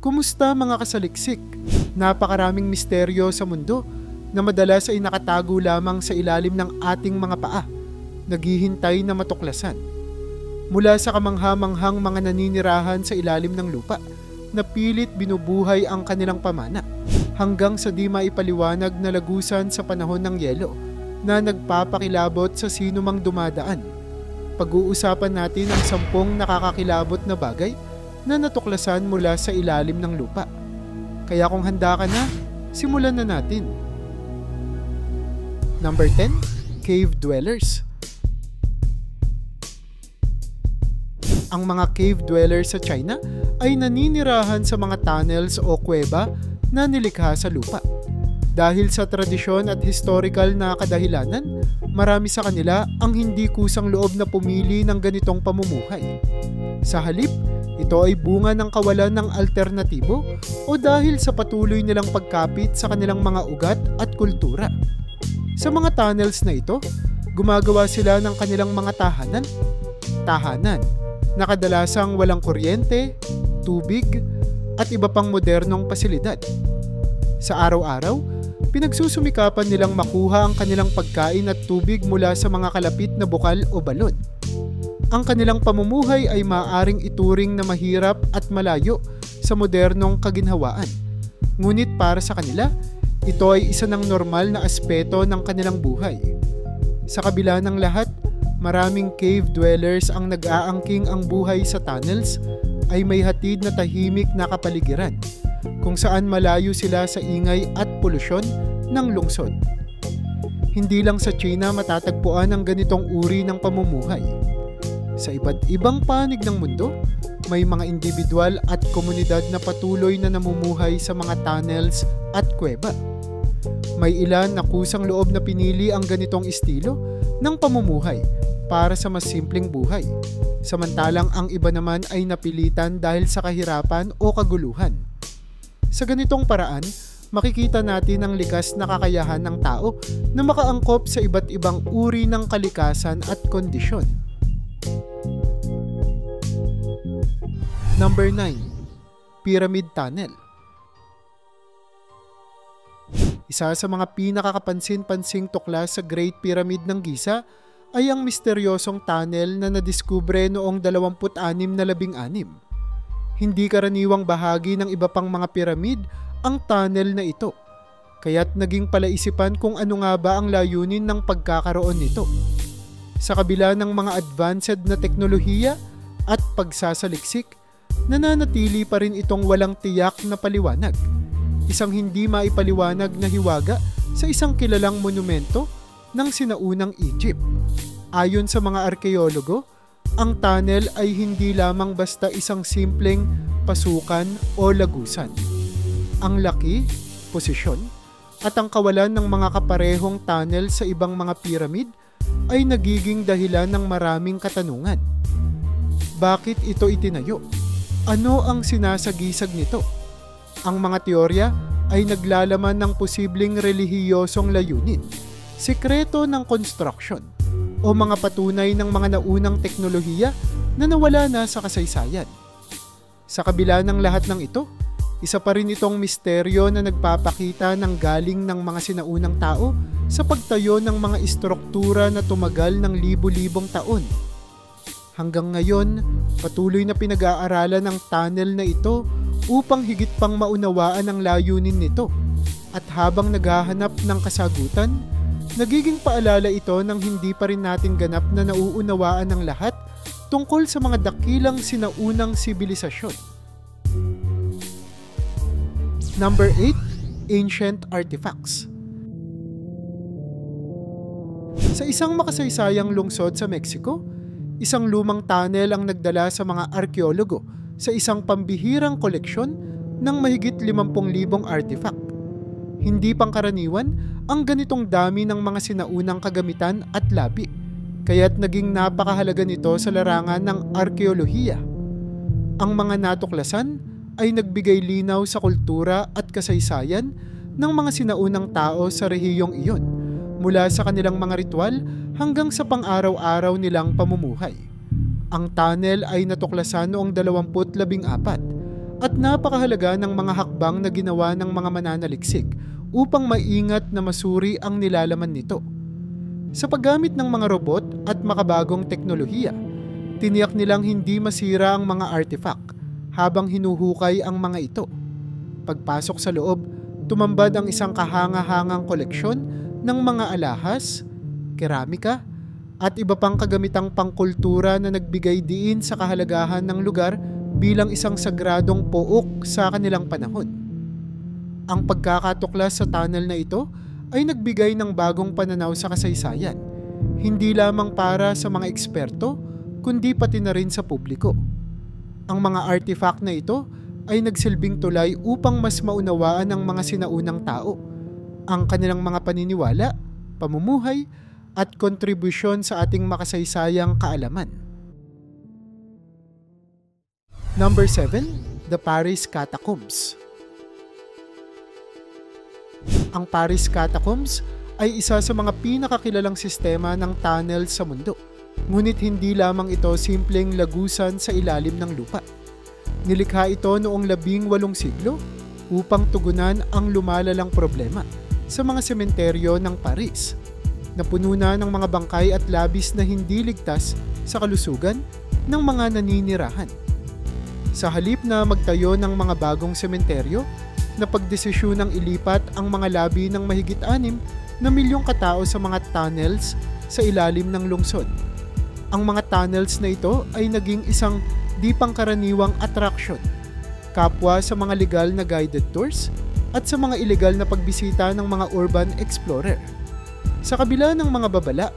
Kumusta mga kasaliksik? Napakaraming misteryo sa mundo na madalas ay nakatago lamang sa ilalim ng ating mga paa, naghihintay na matuklasan. Mula sa kamangha-manghang mga naninirahan sa ilalim ng lupa na pilit binubuhay ang kanilang pamana, hanggang sa di maipaliwanag na lagusan sa panahon ng yelo na nagpapakilabot sa sino mang dumadaan. Pag-uusapan natin ang 10 nakakakilabot na bagay na natuklasan mula sa ilalim ng lupa. Kaya kung handa ka na, simulan na natin. Number 10, Cave Dwellers. Ang mga cave dwellers sa China ay naninirahan sa mga tunnels o kuweba na nilikha sa lupa. Dahil sa tradisyon at historical na kadahilanan, marami sa kanila ang hindi kusang loob na pumili ng ganitong pamumuhay. Sa halip, ito ay bunga ng kawalan ng alternatibo o dahil sa patuloy nilang pagkapit sa kanilang mga ugat at kultura. Sa mga tunnels na ito, gumagawa sila ng kanilang mga tahanan na kadalasang walang kuryente, tubig, at iba pang modernong pasilidad. Sa araw-araw, pinagsusumikapan nilang makuha ang kanilang pagkain at tubig mula sa mga kalapit na bukal o balon. Ang kanilang pamumuhay ay maaaring ituring na mahirap at malayo sa modernong kaginhawaan. Ngunit para sa kanila, ito ay isa ng normal na aspeto ng kanilang buhay. Sa kabila ng lahat, maraming cave dwellers ang nag-aangking ang buhay sa tunnels ay may hatid na tahimik na kapaligiran, kung saan malayo sila sa ingay at polusyon ng lungsod. Hindi lang sa China matatagpuan ang ganitong uri ng pamumuhay. Sa iba't ibang panig ng mundo, may mga individual at komunidad na patuloy na namumuhay sa mga tunnels at kuweba. May ilan na kusang loob na pinili ang ganitong estilo ng pamumuhay para sa mas simpleng buhay, samantalang ang iba naman ay napilitan dahil sa kahirapan o kaguluhan. Sa ganitong paraan, makikita natin ang likas na kakayahan ng tao na makaangkop sa iba't ibang uri ng kalikasan at kondisyon. Number 9, Pyramid Tunnel. Isa sa mga pinakakapansin-pansing tuklas sa Great Pyramid ng Giza ay ang misteryosong tunnel na nadiskubre noong 2616. Hindi karaniwang bahagi ng iba pang mga piramid ang tunnel na ito, kaya't naging palaisipan kung ano nga ba ang layunin ng pagkakaroon nito. Sa kabila ng mga advanced na teknolohiya at pagsasaliksik, nananatili pa rin itong walang tiyak na paliwanag. Isang hindi maipaliwanag na hiwaga sa isang kilalang monumento ng sinaunang Egypt. Ayon sa mga arkeologo, ang tunnel ay hindi lamang basta isang simpleng pasukan o lagusan. Ang laki, posisyon, at ang kawalan ng mga kaparehong tunnel sa ibang mga piramid ay nagiging dahilan ng maraming katanungan. Bakit ito itinayo? Ano ang sinasagisag nito? Ang mga teorya ay naglalaman ng posibleng relihiyosong layunin, sekreto ng construction, o mga patunay ng mga naunang teknolohiya na nawala na sa kasaysayan. Sa kabila ng lahat ng ito, isa pa rin itong misteryo na nagpapakita ng galing ng mga sinaunang tao sa pagtayo ng mga istruktura na tumagal ng libu-libong taon. Hanggang ngayon, patuloy na pinag-aaralan ng tunnel na ito upang higit pang maunawaan ang layunin nito. At habang naghahanap ng kasagutan, nagiging paalala ito ng hindi pa rin natin ganap na nauunawaan ng lahat tungkol sa mga dakilang sinaunang sibilisasyon. Number 8, Ancient Artifacts. Sa isang makasaysayang lungsod sa Mexico, isang lumang tunnel ang nagdala sa mga arkeologo sa isang pambihirang koleksyon ng mahigit 50,000 artifact. Hindi pangkaraniwan ang ganitong dami ng mga sinaunang kagamitan at labi, kaya't naging napakahalaga nito sa larangan ng arkeolohiya. Ang mga natuklasan ay nagbigay linaw sa kultura at kasaysayan ng mga sinaunang tao sa rehiyong iyon, mula sa kanilang mga ritual hanggang sa pang-araw-araw nilang pamumuhay. Ang tunnel ay natuklasan noong 2014 At napakahalaga ng mga hakbang na ginawa ng mga mananaliksik upang maingat na masuri ang nilalaman nito. Sa paggamit ng mga robot at makabagong teknolohiya, tiniyak nilang hindi masira ang mga artifact habang hinuhukay ang mga ito. Pagpasok sa loob, tumambad ang isang kahanga-hangang koleksyon ng mga alahas, keramika, at iba pang kagamitang pangkultura na nagbigay diin sa kahalagahan ng lugar bilang isang sagradong pook sa kanilang panahon. Ang pagkakatuklas sa tunnel na ito ay nagbigay ng bagong pananaw sa kasaysayan, hindi lamang para sa mga eksperto, kundi pati na rin sa publiko. Ang mga artifact na ito ay nagsilbing tulay upang mas maunawaan ng mga sinaunang tao, ang kanilang mga paniniwala, pamumuhay, at kontribusyon sa ating makasaysayang kaalaman. Number 7. The Paris Catacombs. Ang Paris Catacombs ay isa sa mga pinakakilalang sistema ng tunnel sa mundo. Ngunit hindi lamang ito simpleng lagusan sa ilalim ng lupa. Nilikha ito noong 18 siglo upang tugunan ang lumalalang problema sa mga sementeryo ng Paris, na puno na ng mga bangkay at labis na hindi ligtas sa kalusugan ng mga naninirahan. Sa halip na magtayo ng mga bagong sementeryo, napagdesisyunang ilipat ang mga labi ng mahigit 6 na milyong katao sa mga tunnels sa ilalim ng lungsod. Ang mga tunnels na ito ay naging isang di pangkaraniwang atraksyon, kapwa sa mga legal na guided tours at sa mga ilegal na pagbisita ng mga urban explorer. Sa kabila ng mga babala,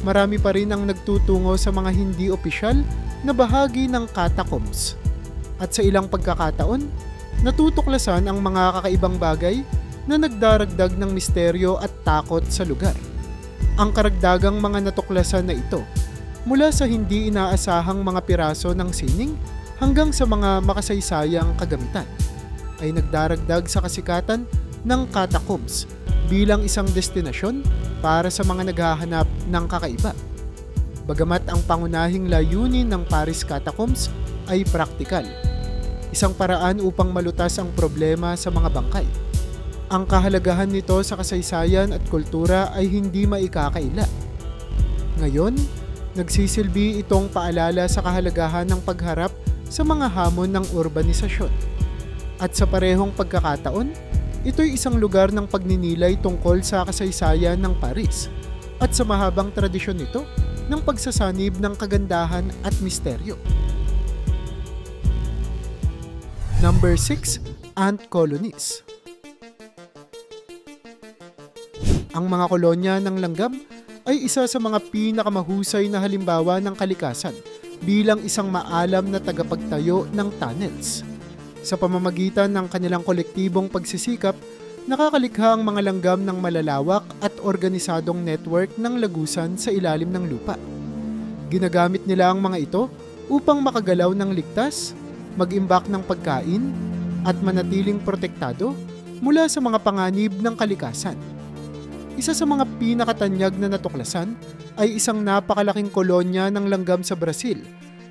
marami pa rin ang nagtutungo sa mga hindi opisyal na bahagi ng catacombs. At sa ilang pagkakataon, natutuklasan ang mga kakaibang bagay na nagdaragdag ng misteryo at takot sa lugar. Ang karagdagang mga natuklasan na ito, mula sa hindi inaasahang mga piraso ng sining hanggang sa mga makasaysayang kagamitan, ay nagdaragdag sa kasikatan ng catacombs bilang isang destinasyon para sa mga naghahanap ng kakaiba. Bagamat ang pangunahing layunin ng Paris Catacombs ay praktikal, isang paraan upang malutas ang problema sa mga bangkay, ang kahalagahan nito sa kasaysayan at kultura ay hindi maikakaila. Ngayon, nagsisilbi itong paalala sa kahalagahan ng pagharap sa mga hamon ng urbanisasyon. At sa parehong pagkakataon, ito'y isang lugar ng pagninilay tungkol sa kasaysayan ng Paris at sa mahabang tradisyon nito ng pagsasanib ng kagandahan at misteryo. Number 6. Ant colonies. Ang mga kolonya ng langgam ay isa sa mga pinakamahusay na halimbawa ng kalikasan bilang isang maalam na tagapagtayo ng tunnels. Sa pamamagitan ng kanilang kolektibong pagsisikap, nakakalikha ang mga langgam ng malalawak at organisadong network ng lagusan sa ilalim ng lupa. Ginagamit nila ang mga ito upang makagalaw ng ligtas, mag-imbak ng pagkain, at manatiling protektado mula sa mga panganib ng kalikasan. Isa sa mga pinakatanyag na natuklasan ay isang napakalaking kolonya ng langgam sa Brazil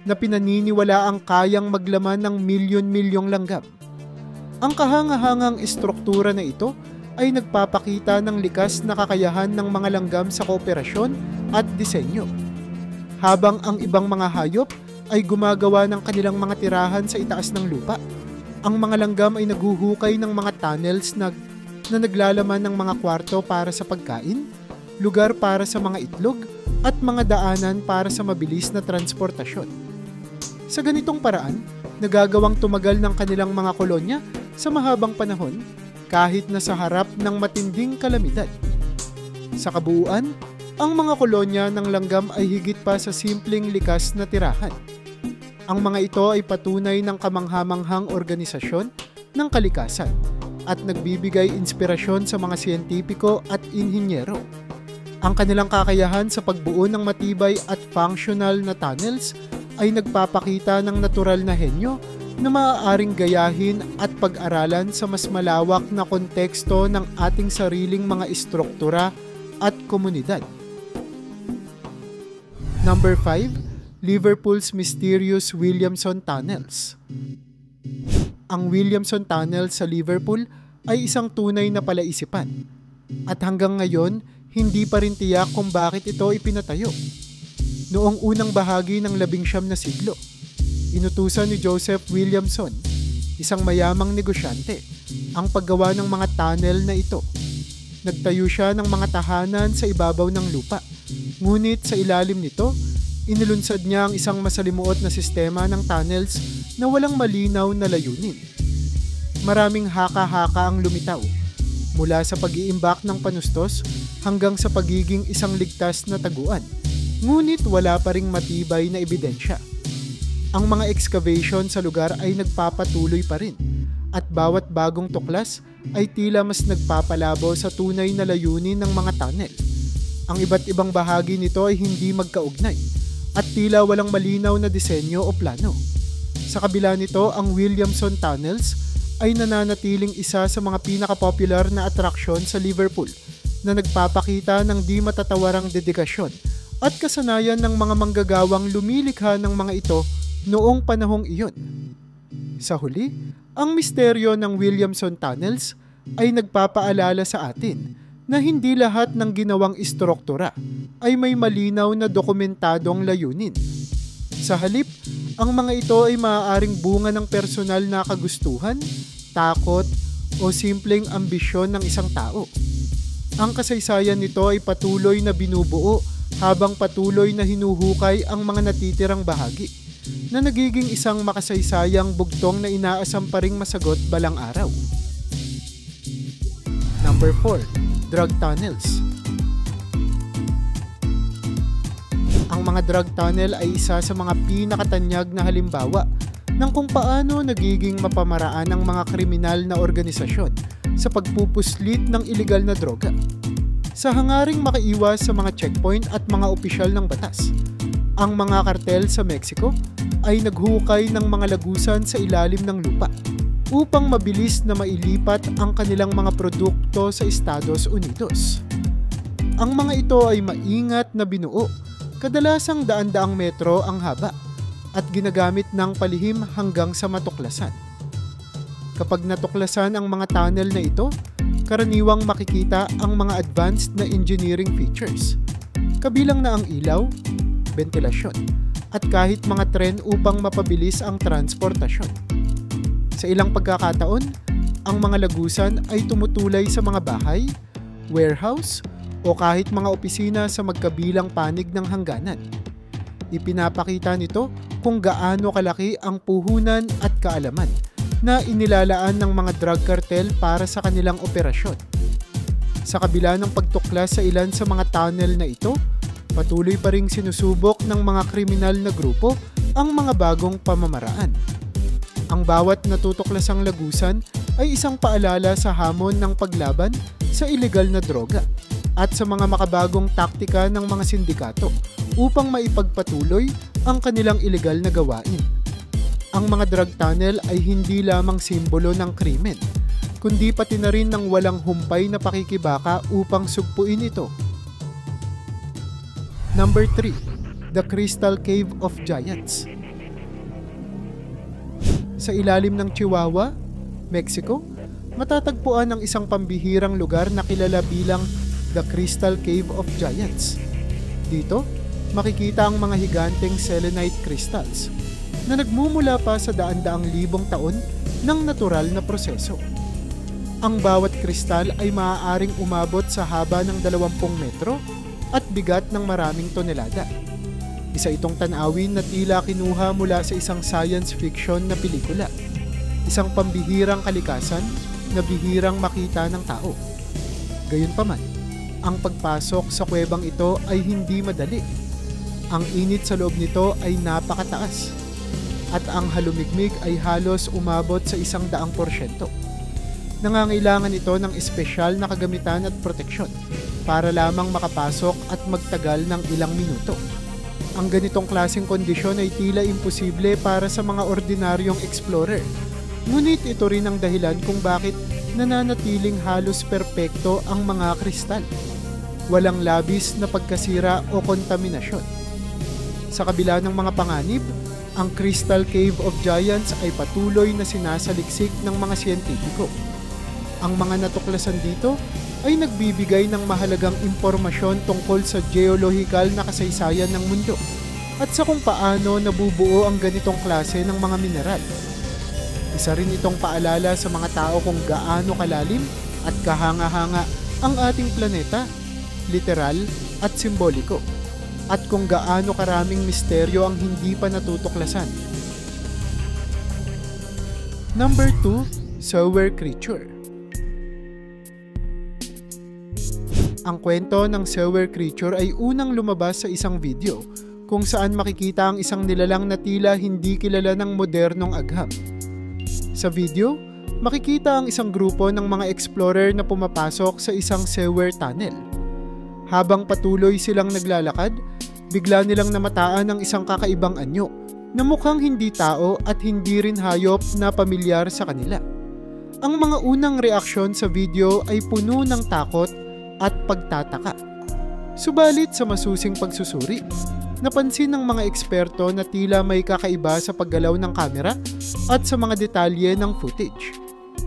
na pinaniniwala ang kayang maglaman ng milyon-milyong langgam. Ang kahangahangang estruktura na ito ay nagpapakita ng likas na kakayahan ng mga langgam sa kooperasyon at disenyo. Habang ang ibang mga hayop ay gumagawa ng kanilang mga tirahan sa itaas ng lupa, ang mga langgam ay naghuhukay ng mga tunnels na naglalaman ng mga kwarto para sa pagkain, lugar para sa mga itlog, at mga daanan para sa mabilis na transportasyon. Sa ganitong paraan, nagagawang tumagal ng kanilang mga kolonya sa mahabang panahon kahit na sa harap ng matinding kalamidad. Sa kabuuan, ang mga kolonya ng langgam ay higit pa sa simpleng likas na tirahan. Ang mga ito ay patunay ng kamanghamanghang organisasyon ng kalikasan at nagbibigay inspirasyon sa mga siyentipiko at inhinyero. Ang kanilang kakayahan sa pagbuo ng matibay at functional na tunnels ay nagpapakita ng natural na henyo na maaaring gayahin at pag-aralan sa mas malawak na konteksto ng ating sariling mga istruktura at komunidad. Number 5. Liverpool's Mysterious Williamson Tunnels. ang Williamson Tunnel sa Liverpool ay isang tunay na palaisipan. At hanggang ngayon, hindi pa rin tiyak kung bakit ito ipinatayo. Noong unang bahagi ng 19 na siglo, inutusan ni Joseph Williamson, isang mayamang negosyante, ang paggawa ng mga tunnel na ito. Nagtayo siya ng mga tahanan sa ibabaw ng lupa, ngunit sa ilalim nito, inilunsad niya ang isang masalimuot na sistema ng tunnels na walang malinaw na layunin. Maraming haka-haka ang lumitaw, mula sa pag-iimbak ng panustos hanggang sa pagiging isang ligtas na taguan, ngunit wala pa ring matibay na ebidensya. Ang mga excavation sa lugar ay nagpapatuloy pa rin, at bawat bagong tuklas ay tila mas nagpapalabo sa tunay na layunin ng mga tunnel. Ang iba't ibang bahagi nito ay hindi magkaugnay, at tila walang malinaw na disenyo o plano. Sa kabila nito, ang Williamson Tunnels ay nananatiling isa sa mga pinaka-popular na atraksyon sa Liverpool na nagpapakita ng di matatawarang dedikasyon at kasanayan ng mga manggagawang lumilikha ng mga ito noong panahong iyon. Sa huli, ang misteryo ng Williamson Tunnels ay nagpapaalala sa atin na hindi lahat ng ginawang istruktura ay may malinaw na dokumentadong layunin. Sa halip, ang mga ito ay maaaring bunga ng personal na kagustuhan, takot, o simpleng ambisyon ng isang tao. Ang kasaysayan nito ay patuloy na binubuo habang patuloy na hinuhukay ang mga natitirang bahagi na nagiging isang makasaysayang bugtong na inaasam pa ring masagot balang araw. Number 4. Drug tunnels. Ang mga drug tunnel ay isa sa mga pinakatanyag na halimbawa ng kung paano nagiging mapamaraan ang mga kriminal na organisasyon sa pagpupuslit ng ilegal na droga. Sa hangaring makaiwas sa mga checkpoint at mga opisyal ng batas, ang mga kartel sa Mexico ay naghukay ng mga lagusan sa ilalim ng lupa upang mabilis na mailipat ang kanilang mga produkto sa Estados Unidos. Ang mga ito ay maingat na binuo, kadalasang daan-daang metro ang haba, at ginagamit ng palihim hanggang sa matuklasan. Kapag natuklasan ang mga tunnel na ito, karaniwang makikita ang mga advanced na engineering features, kabilang na ang ilaw, ventilasyon, at kahit mga tren upang mapabilis ang transportasyon. Sa ilang pagkakataon, ang mga lagusan ay tumutulay sa mga bahay, warehouse, o kahit mga opisina sa magkabilang panig ng hangganan. Ipinapakita nito kung gaano kalaki ang puhunan at kaalaman na inilalaan ng mga drug cartel para sa kanilang operasyon. Sa kabila ng pagtuklas sa ilan sa mga tunnel na ito, patuloy pa ring sinusubok ng mga kriminal na grupo ang mga bagong pamamaraan. Ang bawat natutuklasang lagusan ay isang paalala sa hamon ng paglaban sa ilegal na droga at sa mga makabagong taktika ng mga sindikato upang maipagpatuloy ang kanilang ilegal na gawain. Ang mga drug tunnel ay hindi lamang simbolo ng krimen, kundi pati na rin ng walang humpay na pakikibaka upang sugpuin ito. Number 3. The Crystal Cave of Giants. Sa ilalim ng Chihuahua, Mexico, matatagpuan ang isang pambihirang lugar na kilala bilang The Crystal Cave of Giants. Dito, makikita ang mga higanteng selenite crystals na nagmumula pa sa daan-daang libong taon ng natural na proseso. Ang bawat kristal ay maaaring umabot sa haba ng 20 metro at bigat ng maraming tonelada. Isa itong tanawin na tila kinuha mula sa isang science fiction na pelikula. Isang pambihirang kalikasan na bihirang makita ng tao. Gayunpaman, ang pagpasok sa kuwebang ito ay hindi madali. Ang init sa loob nito ay napakataas at ang halumigmig ay halos umabot sa 100%. Nangangailangan ito ng espesyal na kagamitan at proteksyon para lamang makapasok at magtagal ng ilang minuto. Ang ganitong klaseng kondisyon ay tila imposible para sa mga ordinaryong explorer. Ngunit ito rin ang dahilan kung bakit nananatiling halos perpekto ang mga kristal. Walang labis na pagkasira o kontaminasyon. Sa kabila ng mga panganib, Ang Crystal Cave of Giants ay patuloy na sinasaliksik ng mga siyentipiko. Ang mga natuklasan dito ay nagbibigay ng mahalagang impormasyon tungkol sa geological na kasaysayan ng mundo at sa kung paano nabubuo ang ganitong klase ng mga mineral. Isa rin itong paalala sa mga tao kung gaano kalalim at kahanga-hanga ang ating planeta, literal at simboliko, at kung gaano karaming misteryo ang hindi pa natutuklasan. Number 2, Sewer Creature. Ang kwento ng Sewer Creature ay unang lumabas sa isang video kung saan makikita ang isang nilalang na tila hindi kilala ng modernong agham. Sa video, makikita ang isang grupo ng mga explorer na pumapasok sa isang sewer tunnel. Habang patuloy silang naglalakad, bigla nilang namataan ang isang kakaibang anyo na mukhang hindi tao at hindi rin hayop na pamilyar sa kanila. Ang mga unang reaksyon sa video ay puno ng takot at pagtataka. Subalit sa masusing pagsusuri, napansin ng mga eksperto na tila may kakaiba sa paggalaw ng kamera at sa mga detalye ng footage.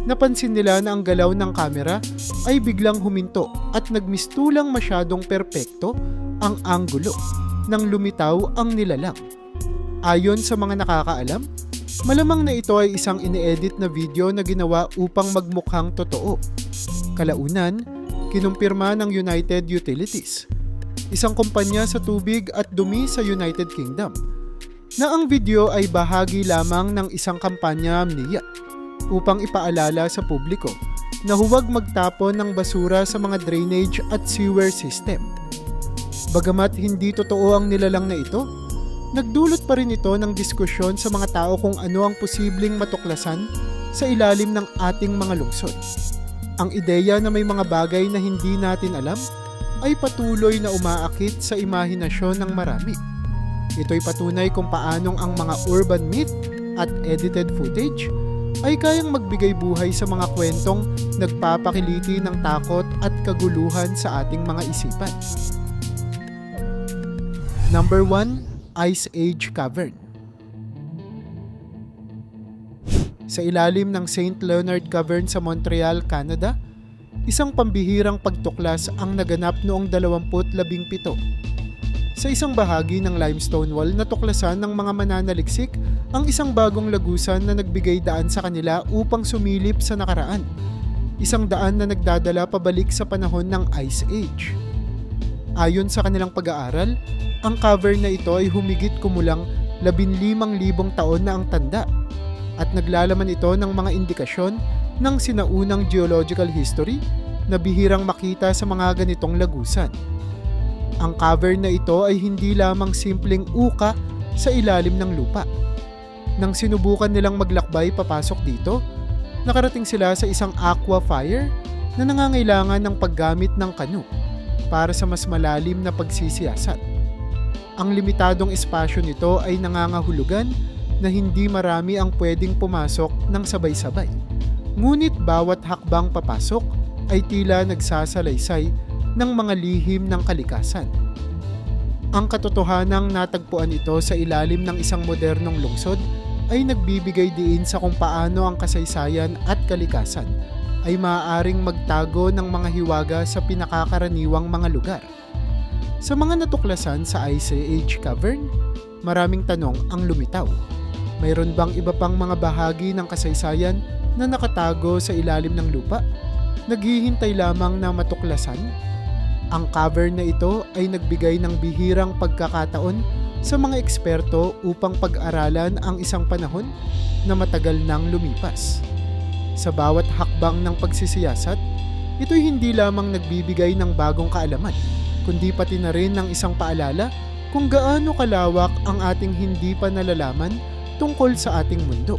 Napansin nila na ang galaw ng kamera ay biglang huminto at nagmistulang masyadong perpekto ang anggulo nang lumitaw ang nilalang. Ayon sa mga nakakaalam, malamang na ito ay isang ine-edit na video na ginawa upang magmukhang totoo. Kalaunan, kinumpirma ng United Utilities, isang kumpanya sa tubig at dumi sa United Kingdom, na ang video ay bahagi lamang ng isang kampanya niya upang ipaalala sa publiko na huwag magtapon ng basura sa mga drainage at sewer system. Bagamat hindi totoo ang nilalang na ito, nagdulot pa rin ito ng diskusyon sa mga tao kung ano ang posibleng matuklasan sa ilalim ng ating mga lungsod. Ang ideya na may mga bagay na hindi natin alam ay patuloy na umaakit sa imahinasyon ng marami. Ito'y patunay kung paanong ang mga urban myth at edited footage ay kayang magbigay buhay sa mga kwentong nagpapakiliti ng takot at kaguluhan sa ating mga isipan. Number 1, Ice Age Cavern. Sa ilalim ng St. Leonard Cavern sa Montreal, Canada, isang pambihirang pagtuklas ang naganap noong 2017. Sa isang bahagi ng limestone wall, natuklasan ng mga mananaliksik ang isang bagong lagusan na nagbigay daan sa kanila upang sumilip sa nakaraan. Isang daan na nagdadala pabalik sa panahon ng Ice Age. Ayon sa kanilang pag-aaral, ang cavern na ito ay humigit kumulang 15,000 taon na ang tanda at naglalaman ito ng mga indikasyon ng sinaunang geological history na bihirang makita sa mga ganitong lagusan. Ang cavern na ito ay hindi lamang simpleng uka sa ilalim ng lupa. Nang sinubukan nilang maglakbay papasok dito, nakarating sila sa isang aqua fire na nangangailangan ng paggamit ng kanu para sa mas malalim na pagsisiyasat. Ang limitadong espasyo nito ay nangangahulugan na hindi marami ang pwedeng pumasok ng sabay-sabay. Ngunit bawat hakbang papasok ay tila nagsasalaysay ng mga lihim ng kalikasan. Ang katotohanang natagpuan ito sa ilalim ng isang modernong lungsod ay nagbibigay diin sa kung paano ang kasaysayan at kalikasan ay maaaring magtago ng mga hiwaga sa pinakakaraniwang mga lugar. Sa mga natuklasan sa Ice Age Cavern, maraming tanong ang lumitaw. Mayroon bang iba pang mga bahagi ng kasaysayan na nakatago sa ilalim ng lupa? Naghihintay lamang na matuklasan? Ang cavern na ito ay nagbigay ng bihirang pagkakataon sa mga eksperto upang pag-aralan ang isang panahon na matagal nang lumipas. Sa bawat hakbang ng pagsisiyasat, ito'y hindi lamang nagbibigay ng bagong kaalaman, kundi pati na rin ng isang paalala kung gaano kalawak ang ating hindi pa nalalaman tungkol sa ating mundo.